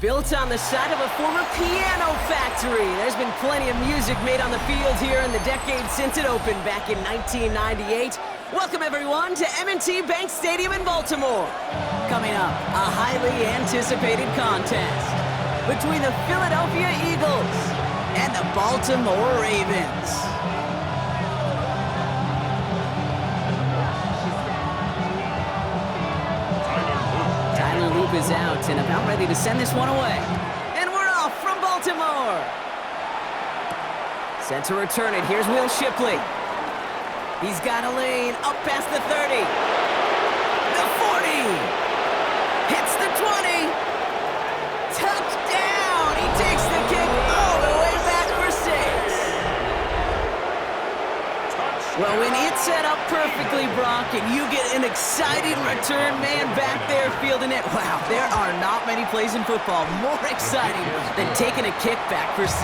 Built on the site of a former piano factory, there's been plenty of music made on the field here in the decade since it opened back in 1998. Welcome, everyone, to M&T Bank Stadium in Baltimore. Coming up, a highly anticipated contest between the Philadelphia Eagles and the Baltimore Ravens. Is out and about ready to send this one away. And we're off from Baltimore. Set to return it. Here's Will Shipley. He's got a lane up past the 30. The 40. Hits the 20. Touchdown. He takes the kick all the way back for 6. Well, when it's set up perfectly, Brock, and you get an exciting return man back there fielding it, wow, there are not many plays in football more exciting than taking a kick back for 6.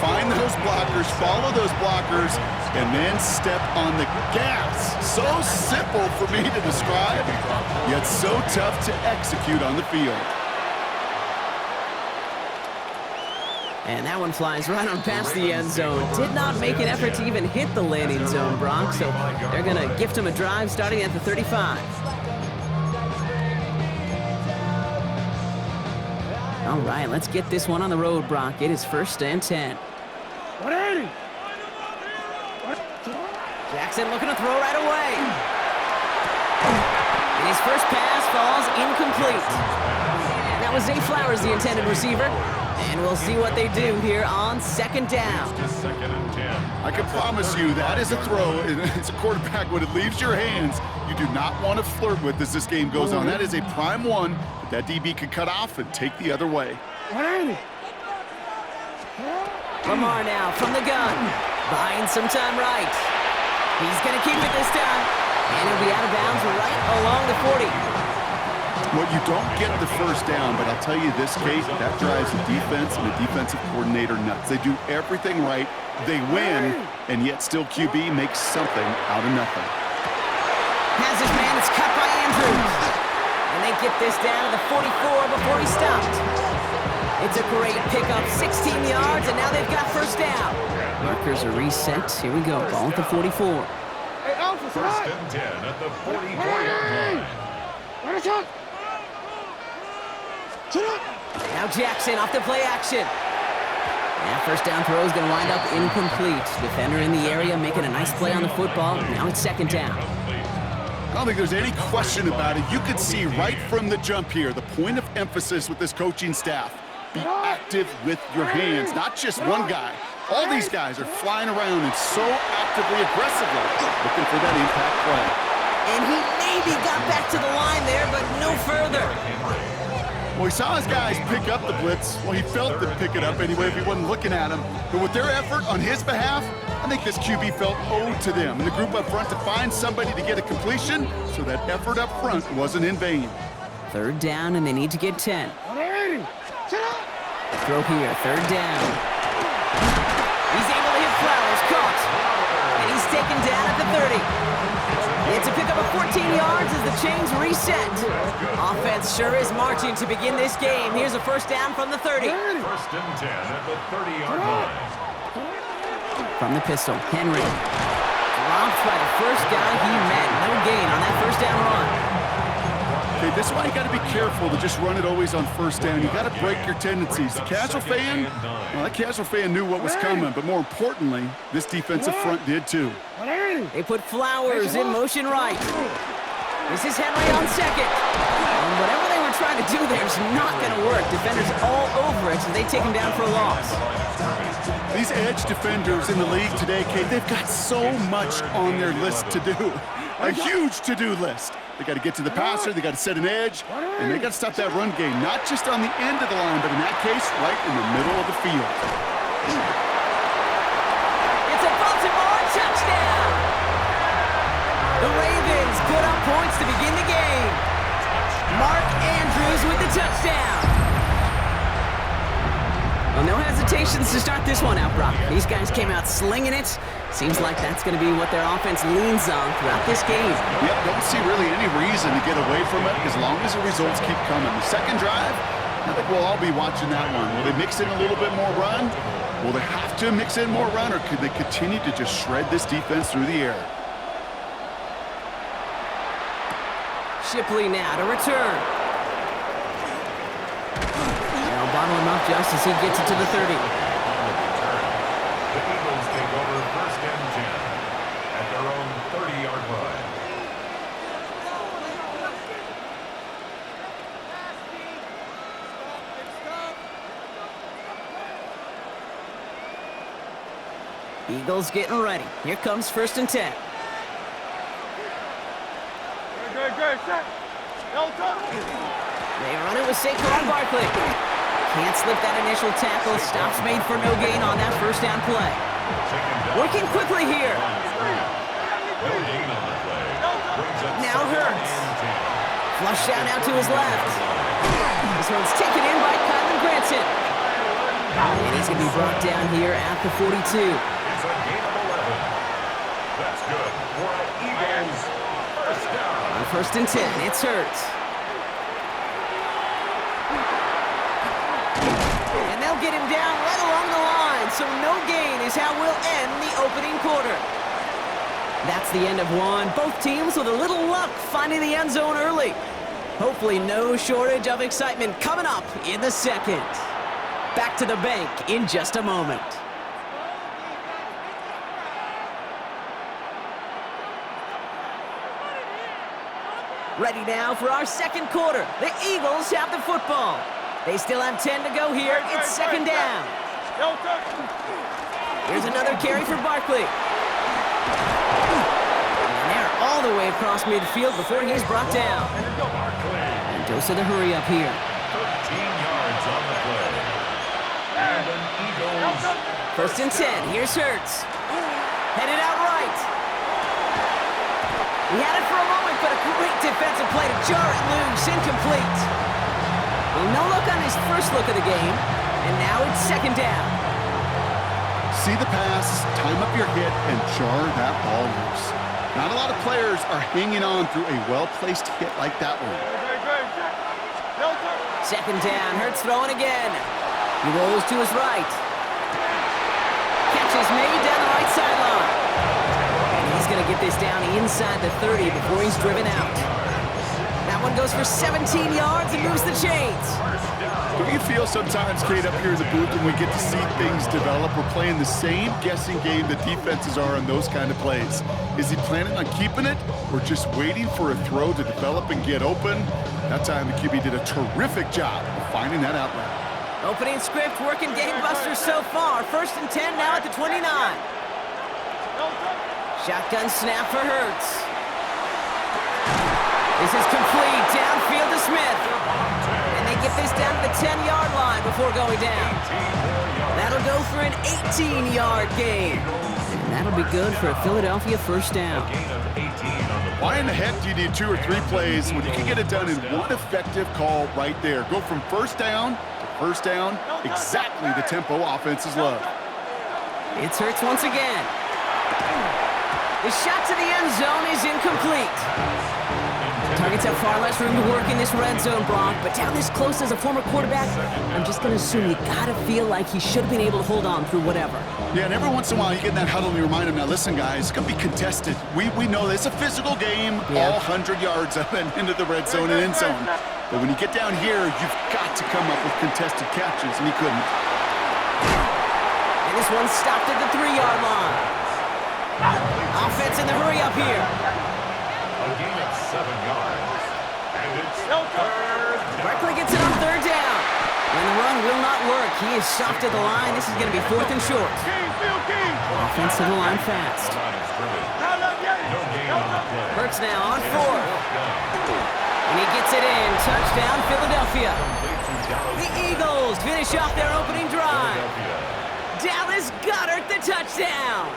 Find those blockers, follow those blockers, and then step on the gas. So simple for me to describe, yet so tough to execute on the field. And that one flies right on past the end zone. Did not make an effort to even hit the landing zone, Brock, so they're going to gift him a drive starting at the 35. All right, let's get this one on the road, Brock. It is 1st and 10. 180. Jackson looking to throw right away. And his first pass falls incomplete. That was Zay Flowers, the intended receiver. And we'll see what they do here on 2nd down. I can promise you that is a throw. It's a quarterback when it leaves your hands. You do not want to flirt with as this game goes on. That is a prime one that DB could cut off and take the other way. 180. Lamar now from the gun. Buying some time right. He's going to keep it this time. And he'll be out of bounds right along the 40. Well, you don't get the first down, but I'll tell you this, Kate, that drives the defense and the defensive coordinator nuts. They do everything right, they win, and yet still QB makes something out of nothing. Has his man, it's cut by Andrews. And they get this down to the 44 before he stopped. It's a great pickup, 16 yards, and now they've got first down. Markers are reset. Here we go, ball at the 44. Hey, Alpha, 1st and 10 at the 44-yard line. Run it up. Now Jackson off the play action. That first down throw is going to wind up incomplete. Defender in the area making a nice play on the football. Now it's 2nd down. I don't think there's any question about it. You could see right from the jump here, the point of emphasis with this coaching staff. Be active with your hands, not just one guy. All these guys are flying around and so actively, aggressively looking for that impact play. And he maybe got back to the line there, but no further. Well, he saw his guys pick up the blitz. Well, he felt them pick it up anyway if he wasn't looking at him. But with their effort on his behalf, I think this QB felt owed to them and the group up front to find somebody to get a completion, so that effort up front wasn't in vain. 3rd down, and they need to get 10. 180. Throw here, 3rd down. He's able to hit Flowers, caught. And he's taken down at the 30. It's a pickup of 14 yards as the chains reset. Offense sure is marching to begin this game. Here's a first down from the 30. 1st and 10 at the 30-yard line. From the pistol, Henry. Dropped by the first guy he met. No gain on that first down run. Okay, this is why you got to be careful to just run it always on first down. You got to break your tendencies. The casual fan, well, that casual fan knew what was coming, but more importantly, this defensive front did too. They put Flowers in motion right. This is Henry on 2nd. And whatever they were trying to do there is not going to work. Defenders all over it, so they take him down for a loss. These edge defenders in the league today, Kate, they've got so much on their list to do. A huge to-do list. They got to get to the passer, they got to set an edge, and they got to stop that run game, not just on the end of the line, but in that case, right in the middle of the field. It's a Baltimore touchdown! The Ravens put up points to begin the game. Mark Andrews with the touchdown. Well, no hesitations to start this one out, Brock. These guys came out slinging it. Seems like that's going to be what their offense leans on throughout this game. Yep, don't see really any reason to get away from it as long as the results keep coming. The second drive, I think we'll all be watching that one. Will they mix in a little bit more run? Will they have to mix in more run, or could they continue to just shred this defense through the air? Shipley now to return. They'll bottle him up just as he gets it to the 30. The Eagles take over 1st and 10 at their own 30-yard line. Eagles getting ready. Here comes 1st and 10. Good, set. They run it with Saquon Barkley. Can't slip that initial tackle. Stops made for no gain on that 1st down play. Working quickly here. No gain on the play. Brings up Now 2nd Hurts. and 10. Flush out out to his left. This one's taken in by Kylan Granson. And he's going to be brought down here at the 42. It's a gain of 11. That's good for an Eagles 1st down. On 1st and 10, it's Hurts. And they'll get him down right along the line, so no gain is how we'll end the opening quarter. That's the end of one. Both teams with a little luck finding the end zone early. Hopefully no shortage of excitement coming up in the second. Back to the bank in just a moment. Ready now for our second quarter. The Eagles have the football. They still have 10 to go here. It's 2nd down. Here's another carry for Barkley. And they're all the way across midfield before he's brought down. And dose of the hurry up here. 13 yards on the play. And an Eagles 1st and 10. Here's Hurts. Headed out right. He had it for a moment, but a great defensive play to jar it loose. Incomplete. Well, no look on his first look of the game. And now it's 2nd down. See the pass, time up your hit, and jar that ball loose. Not a lot of players are hanging on through a well-placed hit like that one. 2nd down. Hurts throwing again. He rolls to his right. Catch is made down the right sideline. And he's going to get this down inside the 30 before he's driven out. That one goes for 17 yards and moves the chains. Don't you feel sometimes, Kate, up here in the booth when we get to see things develop? We're playing the same guessing game that defenses are on those kind of plays. Is he planning on keeping it or just waiting for a throw to develop and get open? That time the QB did a terrific job of finding that outlet. Opening script working gangbusters so far. 1st and 10 now at the 29. Shotgun snap for Hurts. This is complete. Downfield to Smith. And they get this down to the 10-yard line before going down. That'll go for an 18-yard gain. And that'll be good for a Philadelphia 1st down. Why in the heck do you need 2 or 3 plays when you can get it done in one effective call right there? Go from 1st down to 1st down, exactly the tempo offenses love. It's Hurts once again. The shot to the end zone is incomplete. Targets have far less room to work in this red zone, Brock, but down this close as a former quarterback, I'm just going to assume you got to feel like he should have been able to hold on through whatever. Yeah, and every once in a while you get in that huddle and you remind him, now listen, guys, it's going to be contested. We know this. It's a physical game, all 100 yards up and into the red zone and end zone. But when you get down here, you've got to come up with contested catches, and he couldn't. And this one stopped at the 3-yard line. Offense in the hurry up here. A gain of 7 yards. And it's 3rd. Barkley gets it on 3rd down. And the run will not work. He is soft at the line. This is going to be 4th and short. Offense to the line fast. Hurts now on 4th. And he gets it in. Touchdown, Philadelphia. The Eagles finish off their opening drive. Dallas Goedert the touchdown.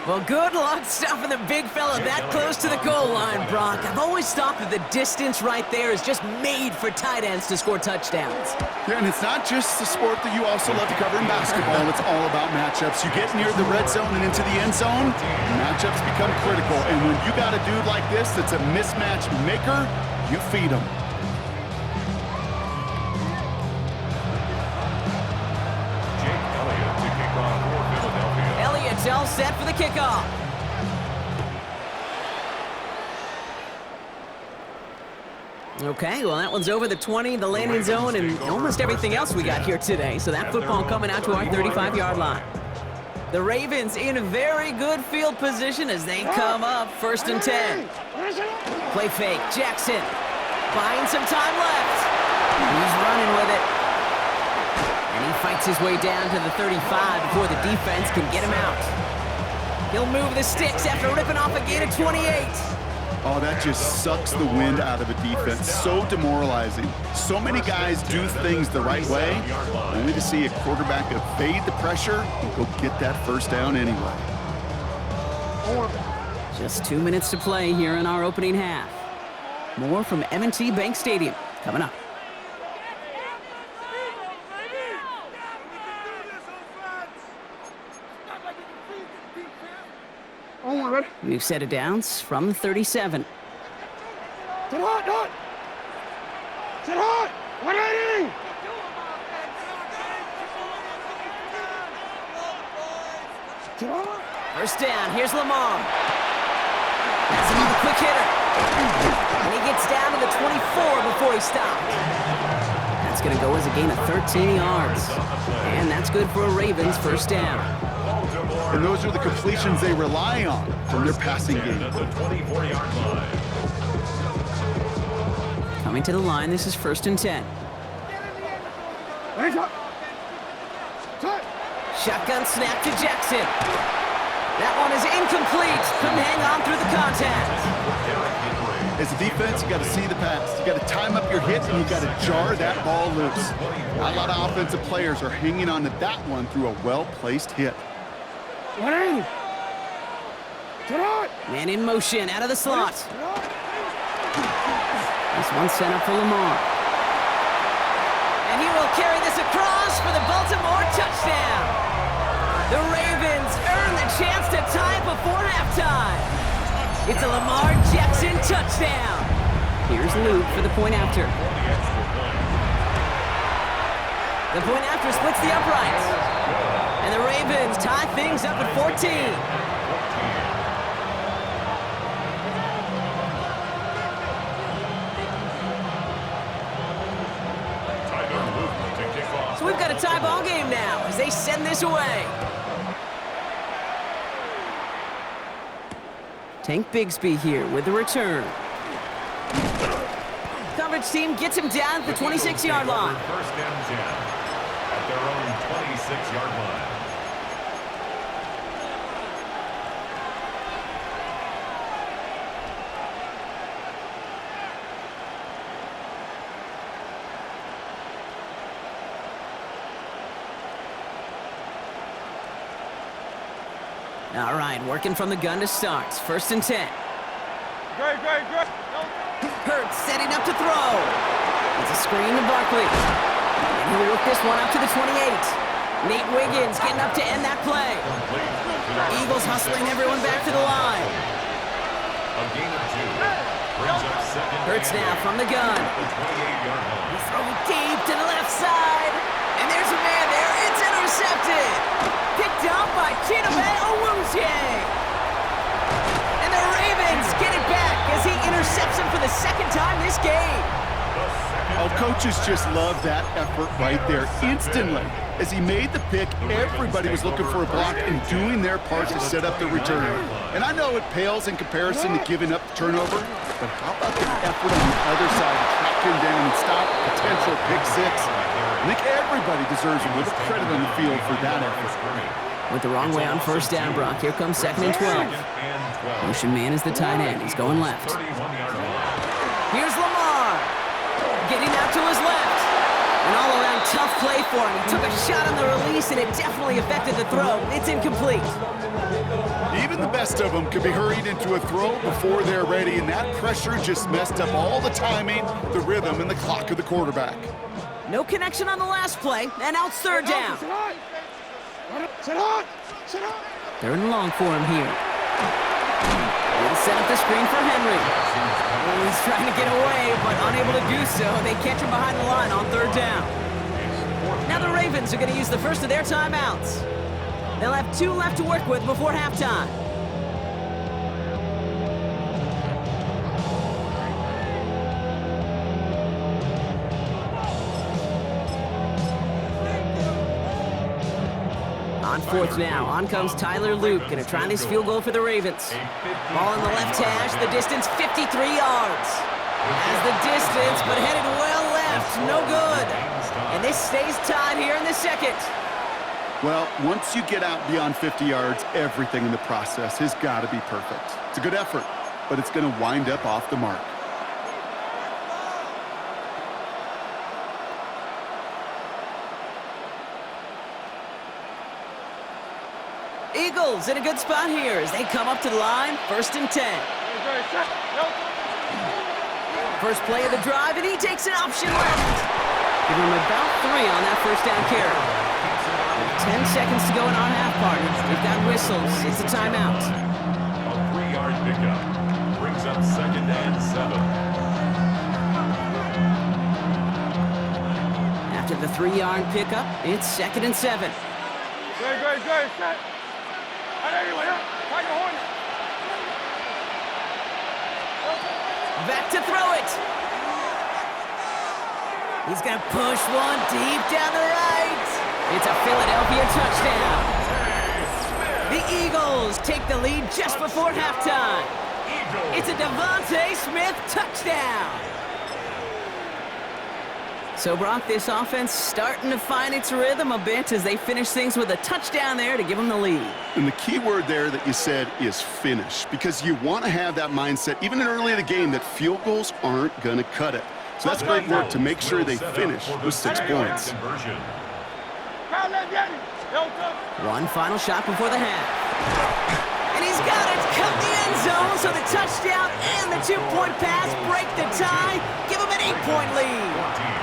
Well, good luck stopping the big fella that close to the goal line, Brock. I've always thought that the distance right there is just made for tight ends to score touchdowns. Yeah, and it's not just the sport that you also love to cover in basketball. It's all about matchups. You get near the red zone and into the end zone, matchups become critical. And when you got a dude like this that's a mismatch maker, you feed him. set for the kickoff. Okay, well, that one's over the 20, the landing zone, and almost everything else we got here today. So that football coming out to our 35-yard line. The Ravens in a very good field position as they come up 1st and 10. Play fake, Jackson buying some time left. He's running with it. And he fights his way down to the 35 before the defense can get him out. He'll move the sticks after ripping off a gain of 28. Oh, that just sucks the wind out of a defense. So demoralizing. So many guys do things the right way, only to see a quarterback evade the pressure and go get that first down anyway. Just 2 minutes to play here in our opening half. More from M&T Bank Stadium coming up. We've set it downs from the 37. Sit hot! Sit hot! 180! Sit hot! First down, here's Lamar. That's another quick hitter. And he gets down to the 24 before he stopped. That's going to go as a gain of 13 yards. And that's good for a Ravens first down. And those are the completions they rely on from their passing game. Coming to the line, this is 1st and 10. Shotgun snap to Jackson. That one is incomplete. Couldn't hang on through the contact. As a defense, you got to see the pass. You got to time up your hit, and you got to jar that ball loose. A lot of offensive players are hanging on to that one through a well-placed hit. Man in motion, out of the slot. This one sent up for Lamar. And he will carry this across for the Baltimore touchdown. The Ravens earn the chance to tie it before halftime. It's a Lamar Jackson touchdown. Here's Luke for the point after. The point after splits the uprights. And the Ravens tie things up at 14. So we've got a tie ball game now as they send this away. Tank Bigsby here with the return. Coverage team gets him down at the 26-yard line. First and 10 at their own 26-yard line. All right, working from the gun to start. 1st and 10. Great. Hurts setting up to throw. It's a screen to Barkley. And he'll work this one up to the 28. Nate Wiggins getting up to end that play. Eagles hustling everyone back to the line. A gain of 2 brings up second. Hurts now from the gun. The 28-yard line. He throws deep to the left side. And there's a man there. It's intercepted. Picked up by Chidobe Awuzie. And the Ravens get it back as he intercepts him for the second time this game. Oh, coaches just love that effort right there instantly. As he made the pick, everybody was looking for a block and doing their part to set up the return. And I know it pales in comparison to giving up the turnover, but how about the effort on the other side to track him down and stop a potential pick six? I think everybody deserves a little credit on the field for that effort. Went the wrong way on first down, Brock. Here comes 2nd and 12. Motion man is the tight end. He's going left. Here's Lamar. Getting out to his left. An all-around tough play for him. He took a shot on the release, and it definitely affected the throw. It's incomplete. Even the best of them could be hurried into a throw before they're ready, and that pressure just messed up all the timing, the rhythm, and the clock of the quarterback. No connection on the last play, and now it's 3rd down. Sit hot! 3rd and long for him here. He'll set up the screen for Henry. Oh, he's trying to get away, but unable to do so. They catch him behind the line on 3rd down. Now the Ravens are going to use the first of their timeouts. They'll have 2 left to work with before halftime. On 4th now, on comes Tyler Luke, gonna try this field goal for the Ravens. Ball in the left hash, the distance 53 yards. Has the distance, but headed well left, no good. And this stays tied here in the second. Well, once you get out beyond 50 yards, everything in the process has got to be perfect. It's a good effort, but it's going to wind up off the mark. Eagles in a good spot here as they come up to the line, 1st and 10. First play of the drive, and he takes an option left. Give him about 3 on that first down carry. 10 seconds to go in our half part. We've got whistles. It's a timeout. A 3-yard pickup brings up 2nd and 7. After the 3-yard pickup, it's 2nd and 7. Good. Set. Back to throw it. He's going to push one deep down the right. It's a Philadelphia touchdown. The Eagles take the lead just before halftime. It's a Devontae Smith touchdown. So, Brock, this offense starting to find its rhythm a bit as they finish things with a touchdown there to give them the lead. And the key word there that you said is finish, because you want to have that mindset, even in early in the game, that field goals aren't going to cut it. So that's great work to make sure they finish with 6 points. One final shot before the half. And he's got it, cut the end zone, so the touchdown and the 2-point pass break the tie, give him an 8-point lead.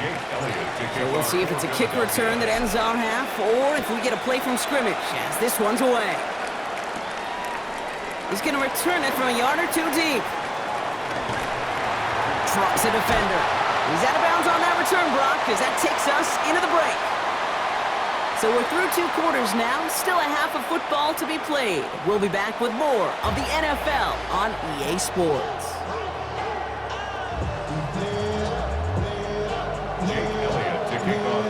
So we'll see if it's a kick return that ends our half, or if we get a play from scrimmage, as this one's away. He's going to return it from a yard or 2 deep. Drops a defender. He's out of bounds on that return, Brock, because that takes us into the break. So we're through 2 quarters now, still a half of football to be played. We'll be back with more of the NFL on EA Sports.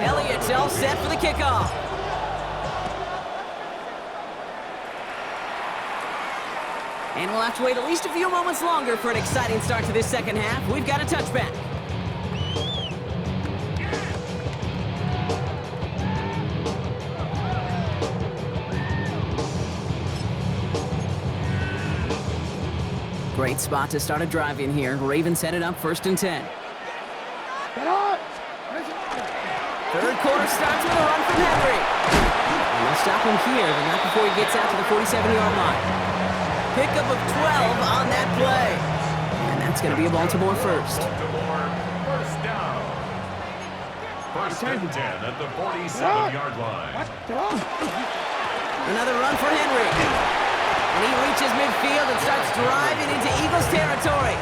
Elliott's all set for the kickoff. And we'll have to wait at least a few moments longer for an exciting start to this second half. We've got a touchback. Great spot to start a drive in here. Ravens headed up 1st and 10. Third quarter starts with a run from Henry. And they'll stop him here, but not before he gets out to the 47-yard line. Pickup of 12 on that play. And that's going to be a Baltimore first. Baltimore first down. 1st and 10 at the 47-yard line. Another run for Henry. And he reaches midfield and starts driving into Eagles territory.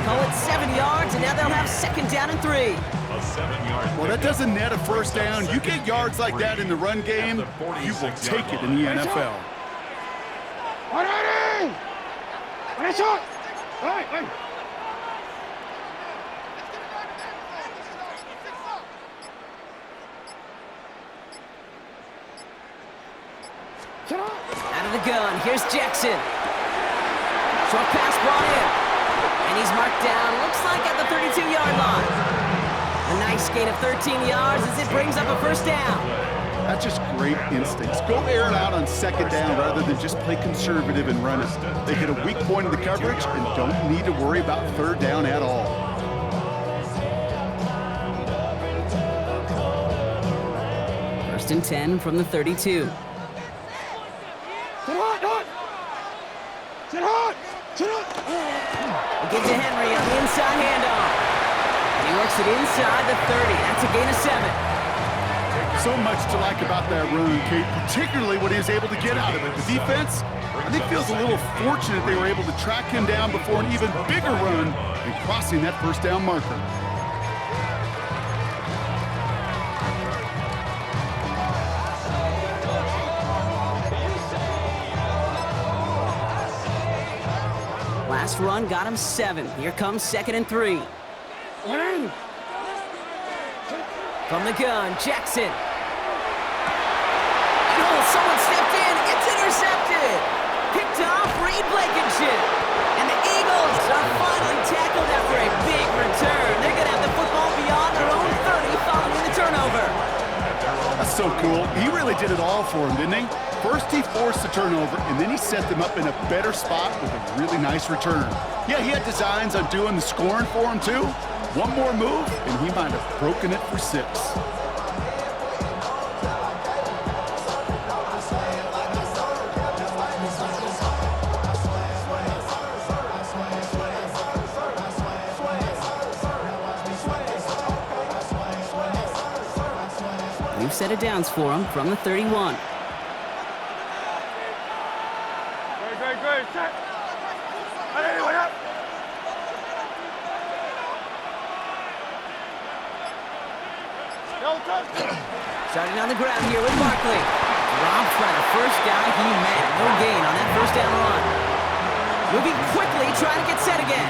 Call it 7 yards, and now they'll have 2nd down and 3. A 7-yard. Well, that doesn't net a first down. You get yards like that in the run game, you will take it in the NFL. Out of the gun, here's Jackson. Short pass brought in. And he's marked down, looks like at the 32-yard line. A nice gain of 13 yards as it brings up a first down. That's just great instincts. Go air it out on 2nd down rather than just play conservative and run it. They hit a weak point in the coverage and don't need to worry about 3rd down at all. First and 10 from the 32. Give to Henry on the inside handoff. And he works it inside the 30. That's a gain of 7. So much to like about that run, Kate, particularly what he was able to get out of it. The defense, I think, feels a little fortunate they were able to track him down before an even bigger run and crossing that first down marker. last run got him 7. Here comes 2nd and 3. From the gun, Jackson. Oh, someone stepped in. It's intercepted. Picked off Reed Blankenship. And the Eagles are finally tackled after a big return. They're going to have the football beyond their own 30 following the turnover. That's so cool. He really did it all for him, didn't he? First he forced the turnover, and then he set them up in a better spot with a really nice return. Yeah, he had designs on doing the scoring for him, too. One more move, and he might have broken it for 6. New set of downs for him from the 31. Good, set. Anyway, up. Starting on the ground here with Barkley. Dropped by the first guy he met. No gain on that first down run. Moving quickly, trying to get set again.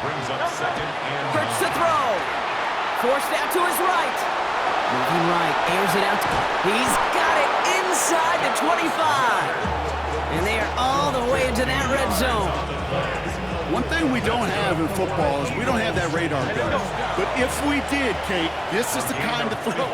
Brings up 2nd and 9. Hurts the throw. Forced out to his right. Moving right, airs it out. He's got it inside the 25. And they are all the way into that red zone. One thing we don't have in football is we don't have that radar gun. But if we did, Kate, this is the kind of throw